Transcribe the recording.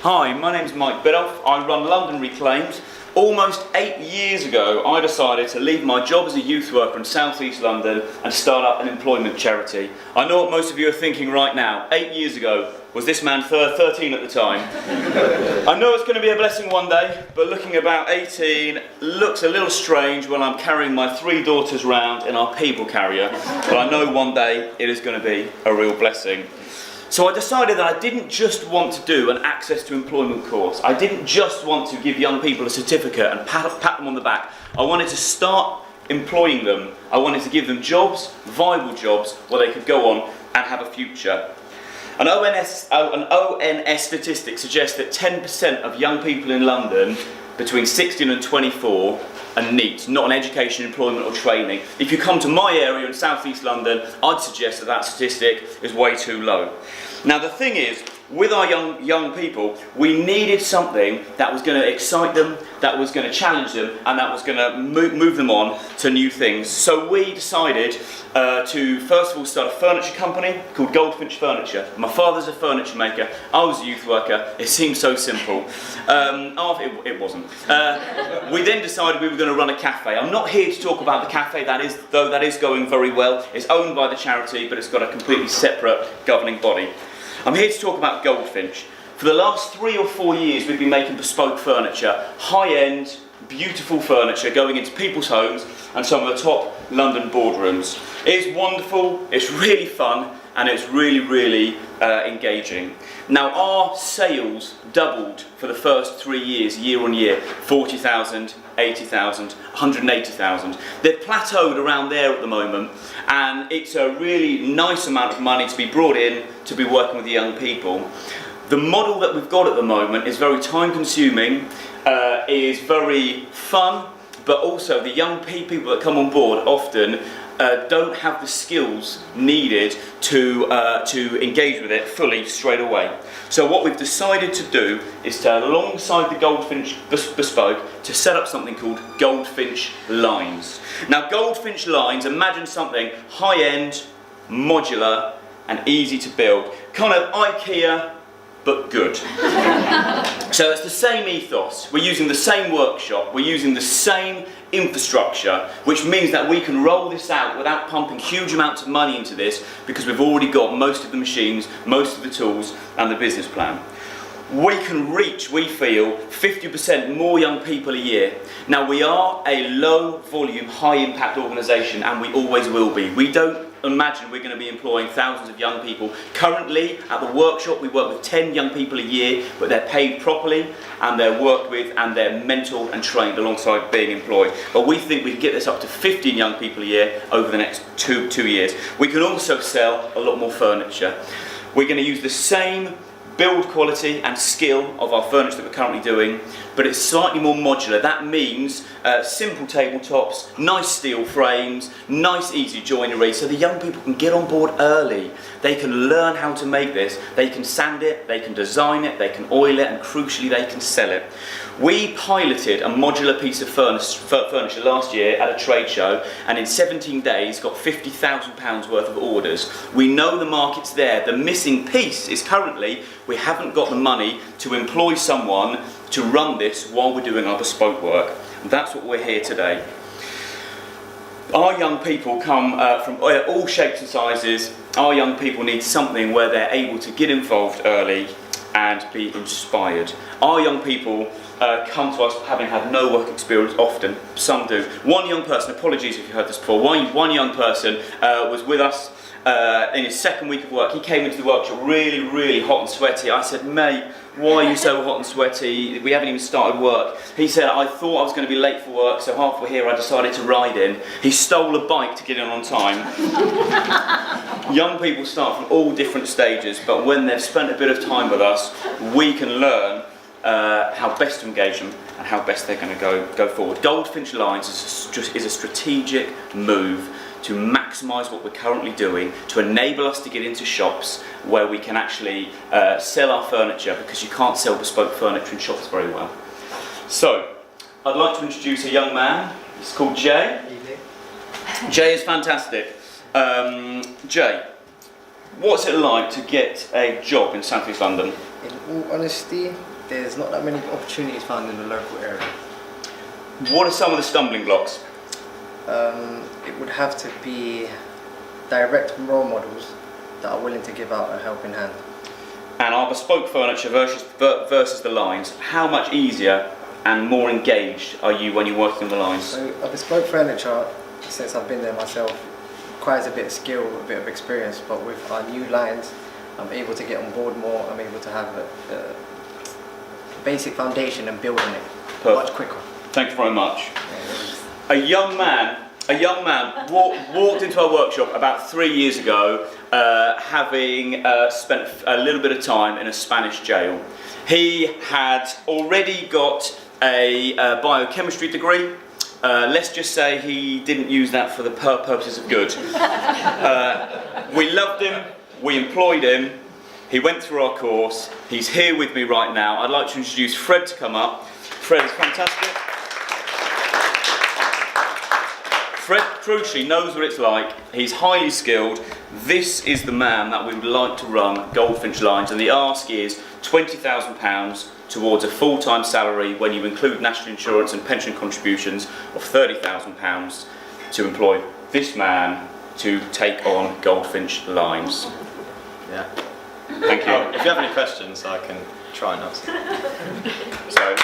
Hi, my name's Mike Biddulph. I run London Reclaimed. Almost 8 years ago, I decided to leave my job as a youth worker in South East London and start up an employment charity. I know what most of you are thinking right now. 8 years ago, was this man 13 at the time? I know it's going to be a blessing one day, but looking about 18 looks a little strange when I'm carrying my 3 daughters round in our people carrier, but I know one day it is going to be a real blessing. So I decided that I didn't just want to do an access to employment course. I didn't just want to give young people a certificate and pat them on the back. I wanted to start employing them. I wanted to give them jobs, viable jobs, where they could go on and have a future. An ONS statistic suggests that 10% of young people in London between 16 and 24 are NEET, not an education, employment or training. If you come to my area in South East London, I'd suggest that that statistic is way too low. Now the thing is, with our young people, we needed something that was going to excite them, that was going to challenge them, and that was going to move them on to new things. So we decided to first of all start a furniture company called Goldfinch Furniture. My father's a furniture maker, I was a youth worker, it seemed so simple. It wasn't. We then decided we were going to run a cafe. I'm not here to talk about the cafe, though that is going very well. It's owned by the charity, but it's got a completely separate governing body. I'm here to talk about Goldfinch. For the last 3 or 4 years we've been making bespoke furniture, high-end, beautiful furniture going into people's homes and some of the top London boardrooms. It's wonderful, it's really fun, and it's really engaging. Now our sales doubled for the first 3 years, year on year, 40,000, 80,000, 180,000. They've plateaued around there at the moment, and it's a really nice amount of money to be brought in to be working with the young people. The model that we've got at the moment is very time consuming, is very fun, but also the young people that come on board often don't have the skills needed to engage with it fully straight away. So what we've decided to do is to, alongside the Goldfinch Bespoke, to set up something called Goldfinch Lines. Now Goldfinch Lines, imagine something high-end, modular and easy to build. Kind of IKEA, but good. So it's the same ethos, we're using the same workshop, we're using the same infrastructure, which means that we can roll this out without pumping huge amounts of money into this, because we've already got most of the machines, most of the tools and the business plan. We can reach, we feel, 50% more young people a year. Now we are a low volume, high impact organisation, and we always will be. We don't imagine we're going to be employing thousands of young people. Currently at the workshop we work with 10 young people a year, but they're paid properly and they're worked with and they're mentored and trained alongside being employed. But we think we can get this up to 15 young people a year over the next two years. We can also sell a lot more furniture. We're going to use the same build quality and skill of our furniture that we're currently doing, but it's slightly more modular. That means simple tabletops, nice steel frames, nice easy joinery, so the young people can get on board early. They can learn how to make this, they can sand it, they can design it, they can oil it, and crucially they can sell it. We piloted a modular piece of furniture last year at a trade show, and in 17 days got £50,000 worth of orders. We know the market's there. The missing piece is currently we haven't got the money to employ someone to run this while we're doing our bespoke work. And that's what we're here today. Our young people come from all shapes and sizes. Our young people need something where they're able to get involved early and be inspired. Our young people come to us having had no work experience often. Some do. One young person, apologies if you heard this before, one young person was with us in his second week of work. He came into the workshop really hot and sweaty. I said, mate, why are you so hot and sweaty? We haven't even started work. He said, I thought I was going to be late for work, so halfway here I decided to ride in. He stole a bike to get in on time. Young people start from all different stages, but when they've spent a bit of time with us, we can learn how best to engage them and how best they're going to go forward. Goldfinch Lines is a strategic move to maximise what we're currently doing, to enable us to get into shops where we can actually sell our furniture, because you can't sell bespoke furniture in shops very well. So, I'd like to introduce a young man. He's called Jay. Jay is fantastic. Jay, what's it like to get a job in South East London? In all honesty, there's not that many opportunities found in the local area. What are some of the stumbling blocks? It would have to be direct role models that are willing to give out a helping hand. And our bespoke furniture versus the lines, how much easier and more engaged are you when you're working on the lines? So a bespoke furniture, since I've been there myself, requires a bit of skill, a bit of experience, but with our new lines, I'm able to get on board more, I'm able to have a basic foundation and build on it much quicker. Thank you very much. A young man walked into our workshop about 3 years ago, having spent a little bit of time in a Spanish jail. He had already got a biochemistry degree. Let's just say he didn't use that for the purposes of good. We loved him, we employed him, he went through our course, he's here with me right now. I'd like to introduce Fred to come up. Fred is fantastic. Fred crucially knows what it's like, he's highly skilled. This is the man that we would like to run Goldfinch Lines, and the ask is £20,000 towards a full-time salary when you include national insurance and pension contributions of £30,000 to employ this man to take on Goldfinch Lines. Yeah. Thank you. If you have any questions, I can try and answer. So.